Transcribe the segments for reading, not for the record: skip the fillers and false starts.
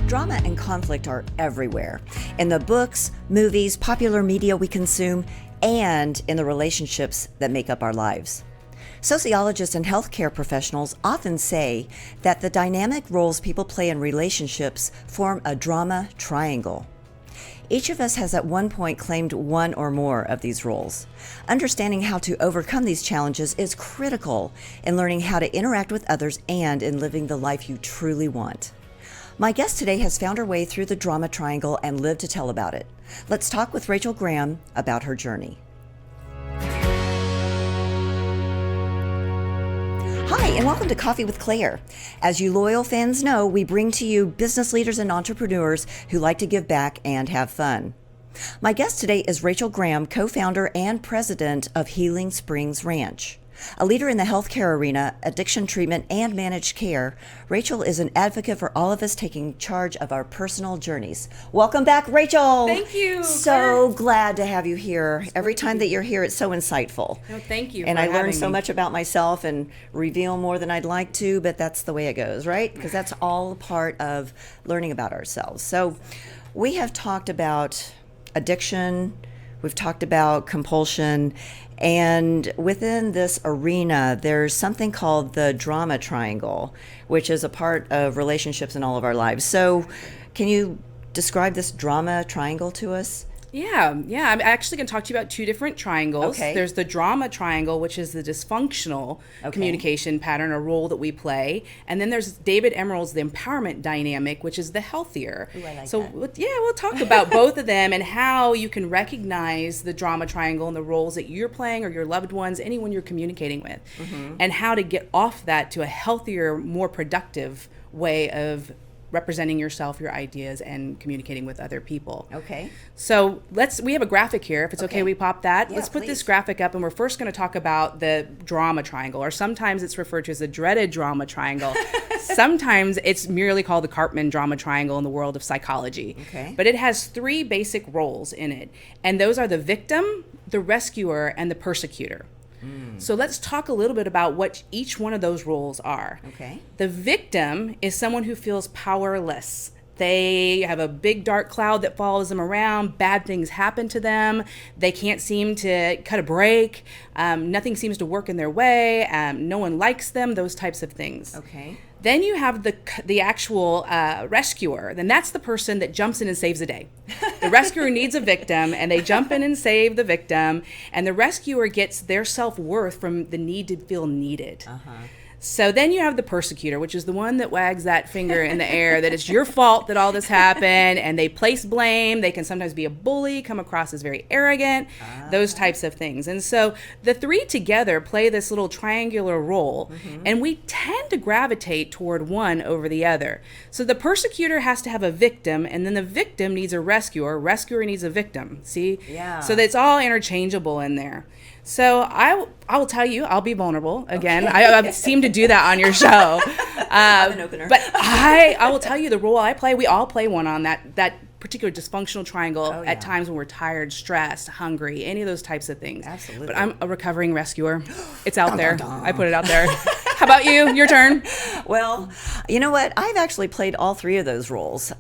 Drama and conflict are everywhere, in the books, movies, popular media we consume, and in the relationships that make up our lives. Sociologists and healthcare professionals often say that the dynamic roles people play in relationships form a drama triangle. Each of us has at one point claimed one or more of these roles. Understanding how to overcome these challenges is critical in learning how to interact with others and in living the life you truly want. My guest today has found her way through the drama triangle and lived to tell about it. Let's talk with Rachel Graham about her journey. Hi, and welcome to Coffee with Claire. As you loyal fans know, we bring to you business leaders and entrepreneurs who like to give back and have fun. My guest today is Rachel Graham, co-founder and president of Healing Springs Ranch. A leader in the healthcare arena, addiction treatment, and managed care, Rachel is an advocate for all of us taking charge of our personal journeys. Welcome back, Rachel. Thank you. So glad to have you here. Every time that you're here, it's so insightful. No, thank you. And I learn so much about myself and reveal more than I'd like to, but that's the way it goes, right? Because that's all part of learning about ourselves. So we have talked about addiction, we've talked about compulsion, and within this arena, there's something called the drama triangle, which is a part of relationships in all of our lives. So can you describe this drama triangle to us? Yeah. I'm actually going to talk to you about two different triangles. Okay. There's the drama triangle, which is the dysfunctional communication pattern or role that we play. And then there's David Emerald's the empowerment dynamic, which is the healthier. Ooh, I like so that. We'll talk about both of them and how you can recognize the drama triangle and the roles that you're playing or your loved ones, anyone you're communicating with, and how to get off that to a healthier, more productive way of representing yourself, your ideas, and communicating with other people. Okay. So we have a graphic here. If it's okay, we pop that. Yeah, let's put please. this graphic up, and we're first going to talk about the drama triangle, or sometimes it's referred to as the dreaded drama triangle. Sometimes it's merely called the Karpman drama triangle in the world of psychology. Okay. But it has three basic roles in it, and those are the victim, the rescuer, and the persecutor. So let's talk a little bit about what each one of those roles are. Okay. The victim is someone who feels powerless. They have a big dark cloud that follows them around. Bad things happen to them. They can't seem to cut a break. Nothing seems to work in their way. No one likes them, those types of things. Okay. Then you have the actual rescuer. Then that's the person that jumps in and saves the day. The rescuer needs a victim, and they jump in and save the victim. And the rescuer gets their self-worth from the need to feel needed. So then you have the persecutor, which is the one that wags that finger in the air that it's your fault that all this happened, and they place blame. They can sometimes be a bully, come across as very arrogant, those types of things. And so the three together play this little triangular role, and we tend to gravitate toward one over the other. So the persecutor has to have a victim, and then the victim needs a rescuer needs a victim. See? Yeah. So that's all interchangeable in there. So I will tell you, I'll be vulnerable again. Okay. I seem to do that on your show. I'm an opener. But I will tell you the role I play. We all play one on that particular dysfunctional triangle at times when we're tired, stressed, hungry, any of those types of things. Absolutely. But I'm a recovering rescuer. It's out there. I put it out there. How about you? Your turn. Well, you know what? I've actually played all three of those roles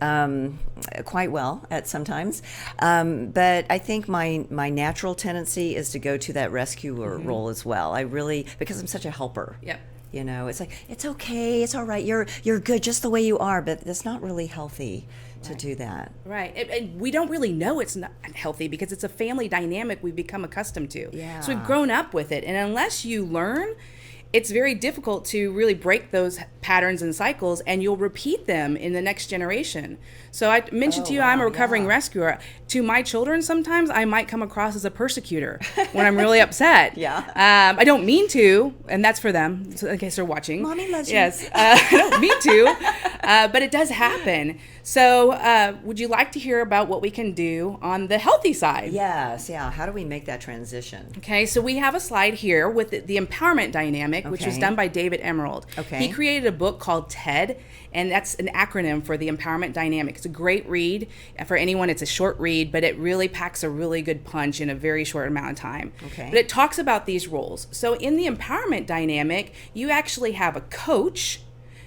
quite well at sometimes. But I think my natural tendency is to go to that rescuer role as well. I really, because I'm such a helper. Yep. You know, it's like, it's okay, it's all right, you're good just the way you are, but it's not really healthy to do that. Right. And we don't really know it's not healthy because it's a family dynamic we've become accustomed to. Yeah. So we've grown up with it. And unless you learn, it's very difficult to really break those patterns and cycles, and you'll repeat them in the next generation. So I mentioned to you, I'm a recovering rescuer. to my children, sometimes I might come across as a persecutor when I'm really upset. Yeah. I don't mean to, and that's for them, so in case they're watching. Mommy loves you. Yes, I don't mean to, but it does happen. So would you like to hear about what we can do on the healthy side? Yes, yeah. How do we make that transition? Okay, so we have a slide here with the empowerment dynamic, which was done by David Emerald. Okay. He created a book called TED, and that's an acronym for the empowerment dynamic. It's a great read. For anyone, it's a short read, but it really packs a really good punch in a very short amount of time. Okay. But it talks about these roles. So in the empowerment dynamic, you actually have a coach,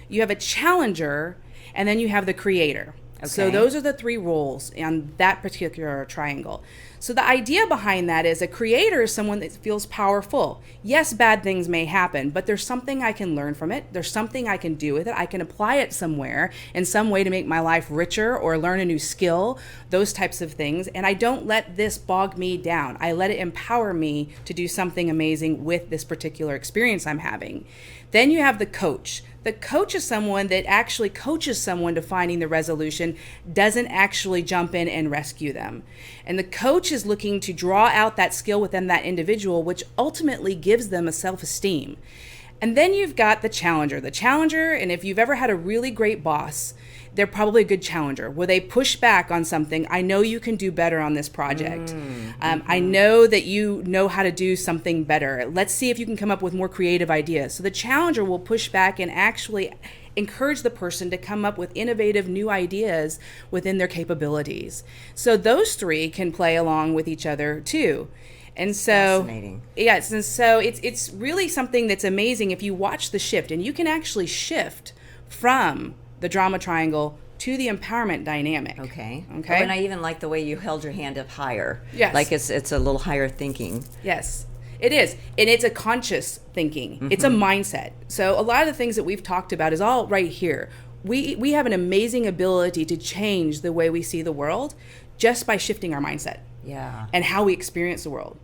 you have a challenger, and then you have the creator. Okay. So those are the three roles on that particular triangle. So the idea behind that is a creator is someone that feels powerful. Yes, bad things may happen, but there's something I can learn from it. There's something I can do with it. I can apply it somewhere in some way to make my life richer or learn a new skill, those types of things. And I don't let this bog me down. I let it empower me to do something amazing with this particular experience I'm having. Then you have the coach. The coach is someone that actually coaches someone to finding the resolution, doesn't actually jump in and rescue them. And the coach is looking to draw out that skill within that individual, which ultimately gives them a self-esteem. And then you've got the challenger. The challenger, and if you've ever had a really great boss, they're probably a good challenger where they push back on something. I know you can do better on this project. I know that you know how to do something better. Let's see if you can come up with more creative ideas. So the challenger will push back and actually encourage the person to come up with innovative new ideas within their capabilities. So those three can play along with each other too. And so, fascinating. Yes, and so it's really something that's amazing if you watch the shift, and you can actually shift from the drama triangle to the empowerment dynamic. Okay. Okay. Oh, and I even like the way you held your hand up higher. Yes. Like it's a little higher thinking. Yes, it is. And it's a conscious thinking. It's a mindset. So a lot of the things that we've talked about is all right here. We have an amazing ability to change the way we see the world just by shifting our mindset. Yeah. And how we experience the world.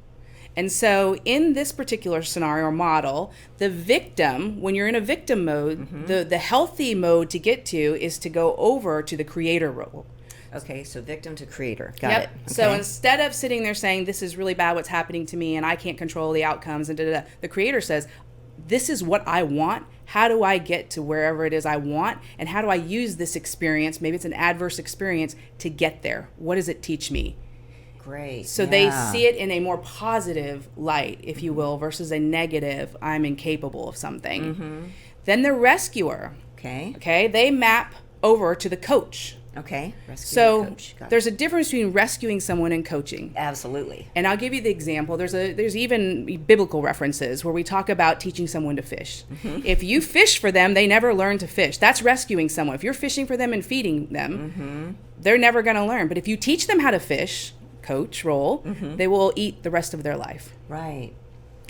And so in this particular scenario or model, the victim, when you're in a victim mode, the healthy mode to get to is to go over to the creator role. Okay, so victim to creator. Got it. Okay. So instead of sitting there saying, this is really bad what's happening to me and I can't control the outcomes, and the creator says, this is what I want. How do I get to wherever it is I want? And how do I use this experience, maybe it's an adverse experience, to get there? What does it teach me? Great. So they see it in a more positive light, if you will, versus a negative, I'm incapable of something. Then the rescuer. Okay, they map over to the coach. Okay. So there's a difference between rescuing someone and coaching. Absolutely. And I'll give you the example. There's even biblical references where we talk about teaching someone to fish. If you fish for them, they never learn to fish. That's rescuing someone. If you're fishing for them and feeding them, they're never going to learn. But if you teach them how to fish, coach role, they will eat the rest of their life. Right.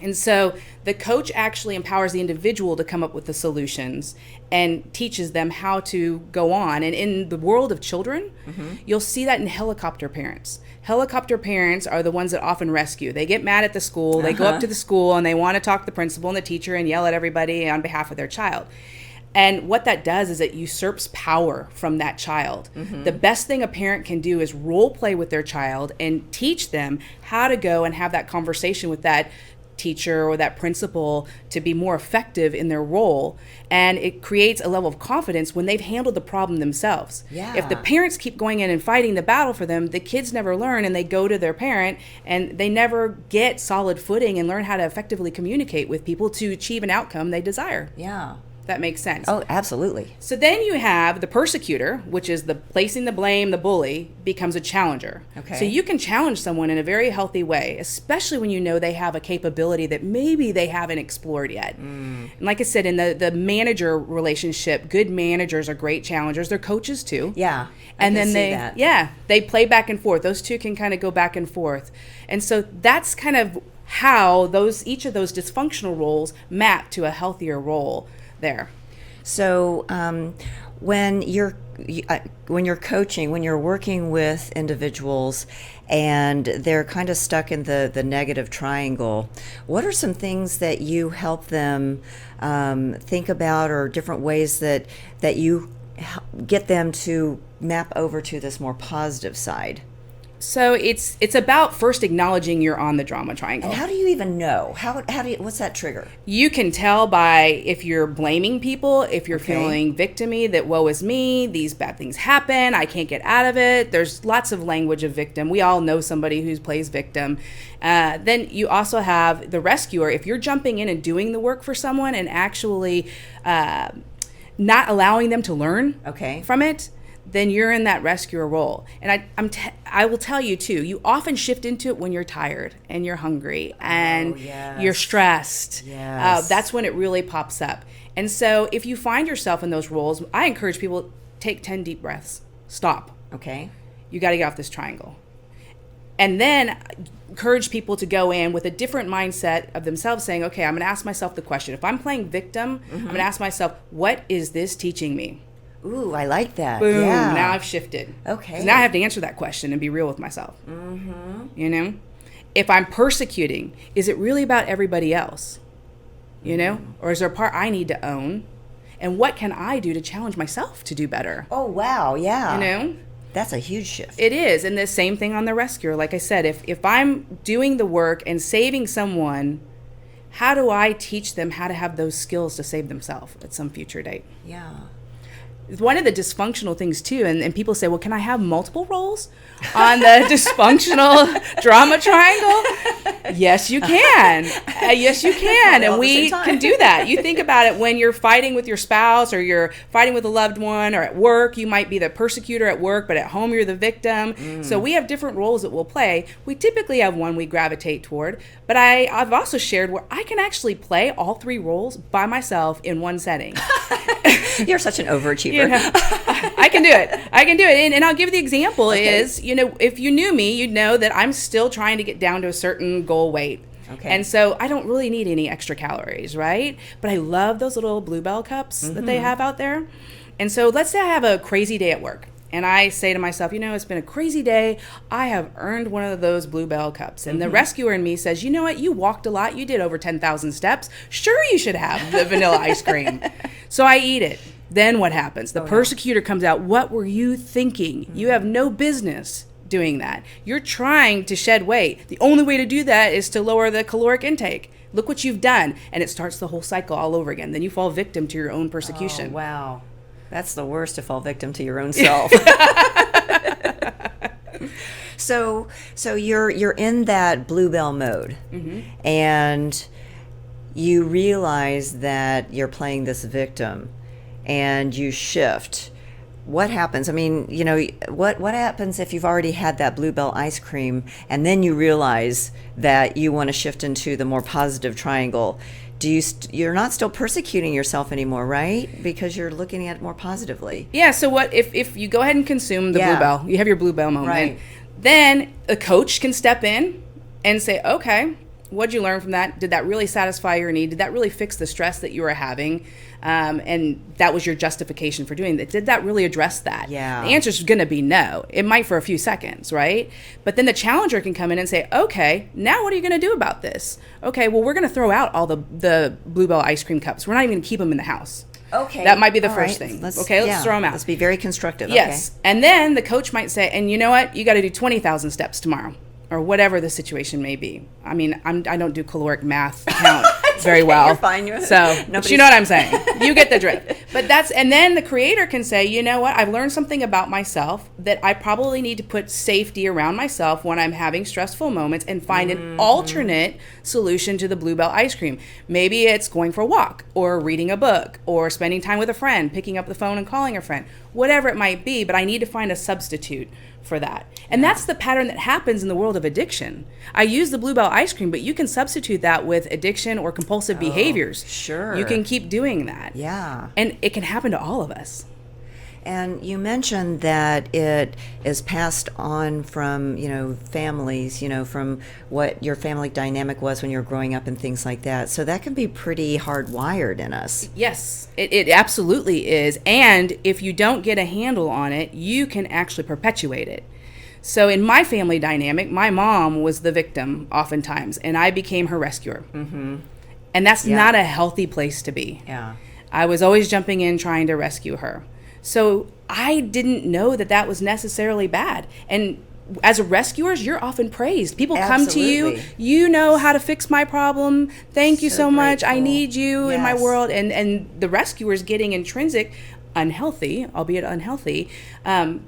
And so the coach actually empowers the individual to come up with the solutions and teaches them how to go on. And in the world of children, you'll see that in helicopter parents. Helicopter parents are the ones that often rescue. They get mad at the school, they go up to the school and they want to talk to the principal and the teacher and yell at everybody on behalf of their child. And what that does is it usurps power from that child. The best thing a parent can do is role play with their child and teach them how to go and have that conversation with that teacher or that principal to be more effective in their role. And it creates a level of confidence when they've handled the problem themselves. Yeah. If the parents keep going in and fighting the battle for them, the kids never learn, and they go to their parent and they never get solid footing and learn how to effectively communicate with people to achieve an outcome they desire. Yeah. That makes sense. Oh, absolutely. So then you have the persecutor, which is the placing the blame, the bully, becomes a challenger. Okay. So you can challenge someone in a very healthy way, especially when you know they have a capability that maybe they haven't explored yet. And like I said, in the manager relationship, good managers are great challengers. They're coaches too. Yeah. And then they play back and forth. Those two can kind of go back and forth. And so that's kind of how each of those dysfunctional roles map to a healthier role there. So when you're coaching, when you're working with individuals and they're kind of stuck in the negative triangle, what are some things that you help them think about, or different ways that you get them to map over to this more positive side? So it's about first acknowledging you're on the drama triangle. And how do you even know? How do you, what's that trigger? You can tell by if you're blaming people, if you're feeling victim-y, that woe is me, these bad things happen, I can't get out of it. There's lots of language of victim. We all know somebody who plays victim. Then you also have the rescuer. If you're jumping in and doing the work for someone and actually not allowing them to learn from it, then you're in that rescuer role. And I will tell you too, you often shift into it when you're tired and you're hungry and you're stressed. That's when it really pops up. And so if you find yourself in those roles, I encourage people to take 10 deep breaths. Stop. You got to get off this triangle. And then encourage people to go in with a different mindset of themselves, saying, okay, I'm going to ask myself the question. If I'm playing victim, I'm going to ask myself, what is this teaching me? Ooh, I like that. Boom. Yeah. Now I've shifted. Okay. 'Cause now I have to answer that question and be real with myself. You know? If I'm persecuting, is it really about everybody else? You know? Or is there a part I need to own? And what can I do to challenge myself to do better? Oh, wow. Yeah. You know? That's a huge shift. It is. And the same thing on the rescuer. Like I said, if I'm doing the work and saving someone, how do I teach them how to have those skills to save themselves at some future date? Yeah. One of the dysfunctional things too, and people say, well, can I have multiple roles on the dysfunctional drama triangle? Yes, you can. Yes, you can. And we can do that. You think about it when you're fighting with your spouse or you're fighting with a loved one, or at work, you might be the persecutor at work, but at home you're the victim. So we have different roles that we'll play. We typically have one we gravitate toward, but I've also shared where I can actually play all three roles by myself in one setting. You're such an overachiever. You know, I can do it. And I'll give you the example is, you know, if you knew me, you'd know that I'm still trying to get down to a certain goal weight. And so I don't really need any extra calories, right? But I love those little Bluebell cups that they have out there. And so let's say I have a crazy day at work. And I say to myself, you know, it's been a crazy day. I have earned one of those Bluebell cups. And the rescuer in me says, you know what? You walked a lot. You did over 10,000 steps. Sure, you should have the vanilla ice cream. So I eat it. Then what happens? The persecutor comes out. What were you thinking? You have no business doing that. You're trying to shed weight. The only way to do that is to lower the caloric intake. Look what you've done. And it starts the whole cycle all over again. Then you fall victim to your own persecution. Oh, wow. That's the worst, to fall victim to your own self. So you're in that Bluebell mode, and you realize that you're playing this victim, and you shift. What happens? I mean, you know, what happens if you've already had that Bluebell ice cream, and then you realize that you want to shift into the more positive triangle? You're not still persecuting yourself anymore, right? Because you're looking at it more positively. Yeah, so what if you go ahead and consume the Bluebell, you have your Bluebell moment, right. Then a coach can step in and say, okay, what'd you learn from that? Did that really satisfy your need? Did that really fix the stress that you were having? And that was your justification for doing that. Did that really address that? Yeah. The answer is going to be no. It might for a few seconds, right? But then the challenger can come in and say, okay, now what are you going to do about this? Okay, well, we're going to throw out all the Bluebell ice cream cups. We're not even going to keep them in the house. Okay. That might be the first thing. Let's throw them out. Let's be very constructive. Yes. Okay. And then the coach might say, and you know what? You got to do 20,000 steps tomorrow, or whatever the situation may be. I mean, I don't do caloric math count very well. You're fine. But you know what I'm saying. You get the drift. But and then the creator can say, you know what? I've learned something about myself that I probably need to put safety around myself when I'm having stressful moments, and find an alternate solution to the Bluebell ice cream. Maybe it's going for a walk, or reading a book, or spending time with a friend, picking up the phone and calling a friend, whatever it might be. But I need to find a substitute for that. And that's the pattern that happens in the world of addiction. I use the Bluebell ice cream, but you can substitute that with addiction or compulsive behaviors. Sure. You can keep doing that. Yeah. And it can happen to all of us. And you mentioned that it is passed on from, you know, families, you know, from what your family dynamic was when you were growing up and things like that. So that can be pretty hardwired in us. Yes, it absolutely is. And if you don't get a handle on it, you can actually perpetuate it. So in my family dynamic, my mom was the victim oftentimes, and I became her rescuer. And that's not a healthy place to be. Yeah. I was always jumping in trying to rescue her. So I didn't know that was necessarily bad. And as rescuers, you're often praised. People come to you, Absolutely. you know how to fix my problem. Thank you So so much. I grateful. need you in my Yes. world. And the rescuer's getting intrinsic, unhealthy, albeit unhealthy,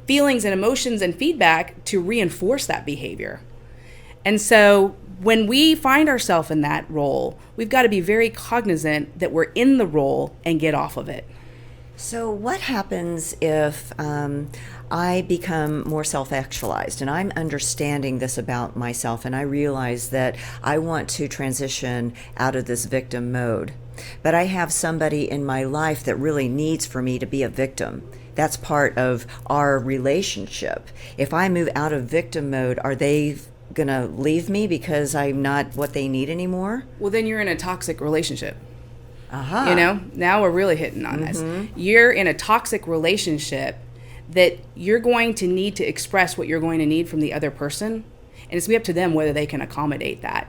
feelings and emotions and feedback to reinforce that behavior. And so when we find ourselves in that role, we've got to be very cognizant that we're in the role and get off of it. So, what happens if I become more self-actualized and I'm understanding this about myself and I realize that I want to transition out of this victim mode, but I have somebody in my life that really needs for me to be a victim? That's part of our relationship. If I move out of victim mode, are they going to leave me because I'm not what they need anymore? Well, then you're in a toxic relationship. Aha. You know, now we're really hitting on this. You're in a toxic relationship that you're going to need to express what you're going to need from the other person. And it's going to be up to them whether they can accommodate that.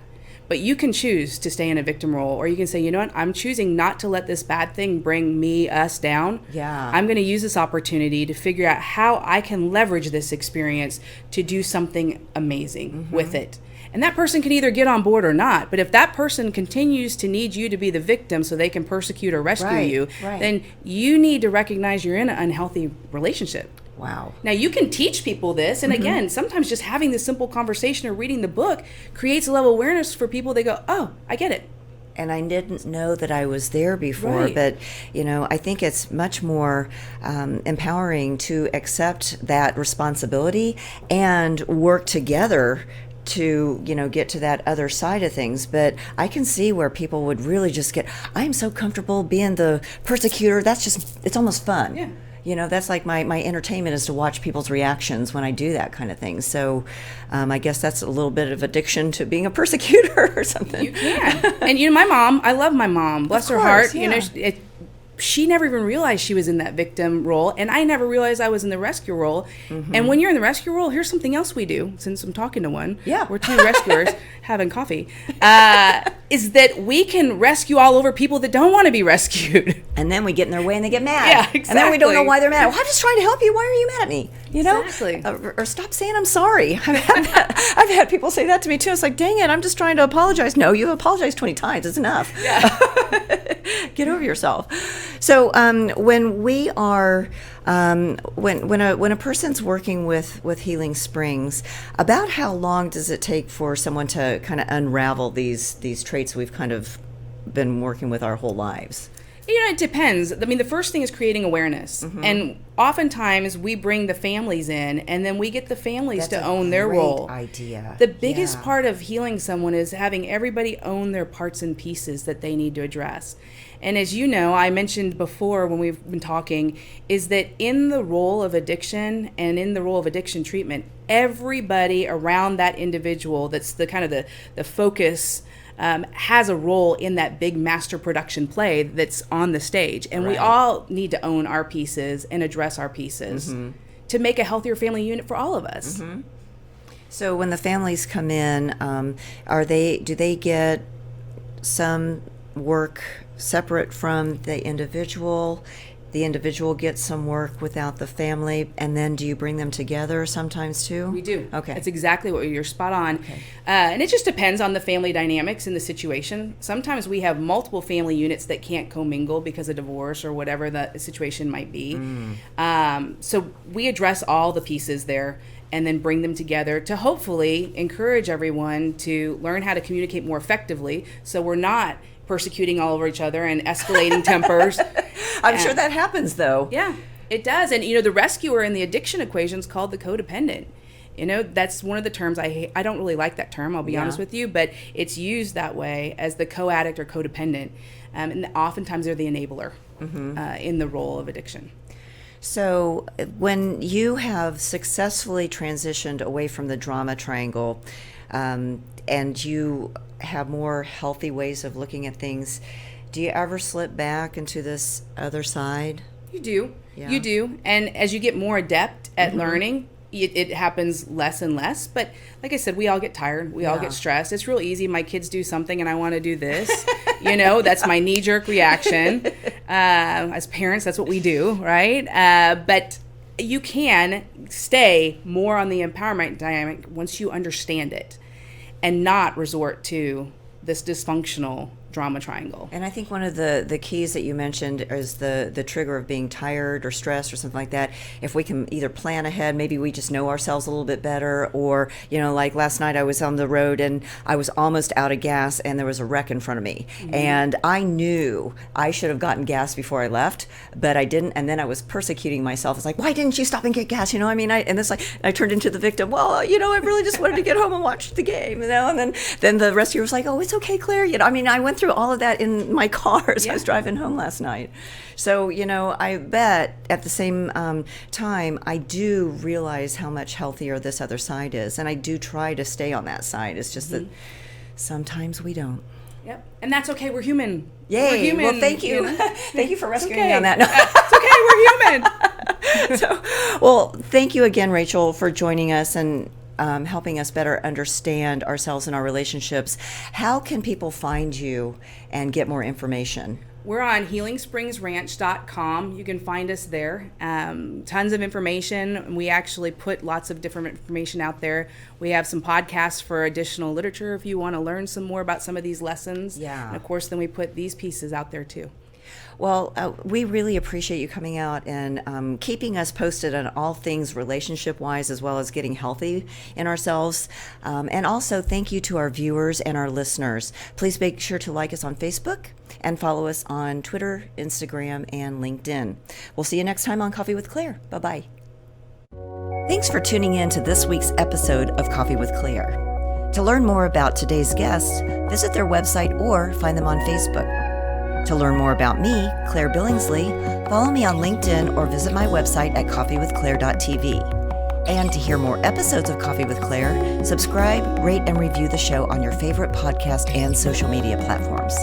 But you can choose to stay in a victim role, or you can say, you know what, I'm choosing not to let this bad thing bring us down. Yeah. I'm going to use this opportunity to figure out how I can leverage this experience to do something amazing with it. And that person can either get on board or not. But if that person continues to need you to be the victim so they can persecute or rescue Right, you, right. then you need to recognize you're in an unhealthy relationship. Wow. Now, you can teach people this. And again, sometimes just having this simple conversation or reading the book creates a level of awareness for people. They go, oh, I get it. And I didn't know that I was there before, Right. but I think it's much more empowering to accept that responsibility and work together to get to that other side of things. But I can see where people would really just I'm so comfortable being the persecutor. It's almost fun. Yeah. That's like my entertainment is to watch people's reactions when I do that kind of thing. So I guess that's a little bit of addiction to being a persecutor or something. You can. And my mom, I love my mom. Bless her heart. Yeah. She never even realized she was in that victim role, and I never realized I was in the rescue role. And when you're in the rescue role, here's something else we do, since I'm talking to one. Yeah. We're two rescuers having coffee. Is that we can rescue all over people that don't want to be rescued. And then we get in their way and they get mad. Yeah, exactly. And then we don't know why they're mad. Well, I'm just trying to help you. Why are you mad at me? Exactly. Or stop saying I'm sorry. I've had people say that to me too. It's like, dang it, I'm just trying to apologize. No, you apologized 20 times. It's enough. Yeah. Get over yourself. So when we are when a person's working with Healing Springs, about how long does it take for someone to kind of unravel these traits we've kind of been working with our whole lives? It depends. I mean, the first thing is creating awareness. And oftentimes we bring the families in, and then we get the families to own their role. Idea. The biggest part of healing someone is having everybody own their parts and pieces that they need to address. And as you know, I mentioned before when we've been talking, is that in the role of addiction and in the role of addiction treatment, everybody around that individual that's the kind of the focus has a role in that big master production play that's on the stage. And we all need to own our pieces and address our pieces to make a healthier family unit for all of us. So when the families come in, do they get some work separate from the individual? The individual gets some work without the family, and then do you bring them together sometimes too? We do. Okay. That's exactly what you're spot on. Okay. And it just depends on the family dynamics and the situation. Sometimes we have multiple family units that can't commingle because of divorce or whatever the situation might be. So we address all the pieces there and then bring them together to hopefully encourage everyone to learn how to communicate more effectively, so we're not persecuting all over each other and escalating tempers. I'm sure that happens though. Yeah, it does. And the rescuer in the addiction equation is called the codependent. That's one of the terms I hate. I don't really like that term, I'll be honest with you, but it's used that way as the co-addict or codependent. And oftentimes they're the enabler in the role of addiction. So when you have successfully transitioned away from the drama triangle, and you have more healthy ways of looking at things, do you ever slip back into this other side? You do. Yeah. You do. And as you get more adept at learning, it happens less and less. But like I said, we all get tired. We all get stressed. It's real easy. My kids do something and I want to do this. That's my knee-jerk reaction. As parents, that's what we do, right? But you can stay more on the empowerment dynamic once you understand it and not resort to this dysfunctional drama triangle. And I think one of the keys that you mentioned is the trigger of being tired or stressed or something like that. If we can either plan ahead, maybe we just know ourselves a little bit better, or, like last night I was on the road and I was almost out of gas and there was a wreck in front of me. Mm-hmm. And I knew I should have gotten gas before I left, but I didn't. And then I was persecuting myself. It's like, why didn't you stop and get gas? And it's like, I turned into the victim. Well, I really just wanted to get home and watch the game, and then the rescuer was like, oh, it's okay, Claire. I went through all of that in my car as I was driving home last night. So, I bet at the same time, I do realize how much healthier this other side is. And I do try to stay on that side. It's just that sometimes we don't. Yep. And that's okay. We're human. Yay. We're human. Well, thank you. Thank you for rescuing me on that. No. It's okay. We're human. Well, thank you again, Rachel, for joining us and helping us better understand ourselves and our relationships. How can people find you and get more information? We're on healingspringsranch.com. You can find us there. Tons of information. We actually put lots of different information out there. We have some podcasts for additional literature if you want to learn some more about some of these lessons. Yeah. And of course, then we put these pieces out there too. Well, we really appreciate you coming out and keeping us posted on all things relationship-wise, as well as getting healthy in ourselves. And also, thank you to our viewers and our listeners. Please make sure to like us on Facebook and follow us on Twitter, Instagram, and LinkedIn. We'll see you next time on Coffee with Claire. Bye-bye. Thanks for tuning in to this week's episode of Coffee with Claire. To learn more about today's guests, visit their website or find them on Facebook. To learn more about me, Claire Billingsley, follow me on LinkedIn or visit my website at coffeewithclaire.tv. And to hear more episodes of Coffee with Claire, subscribe, rate, and review the show on your favorite podcast and social media platforms.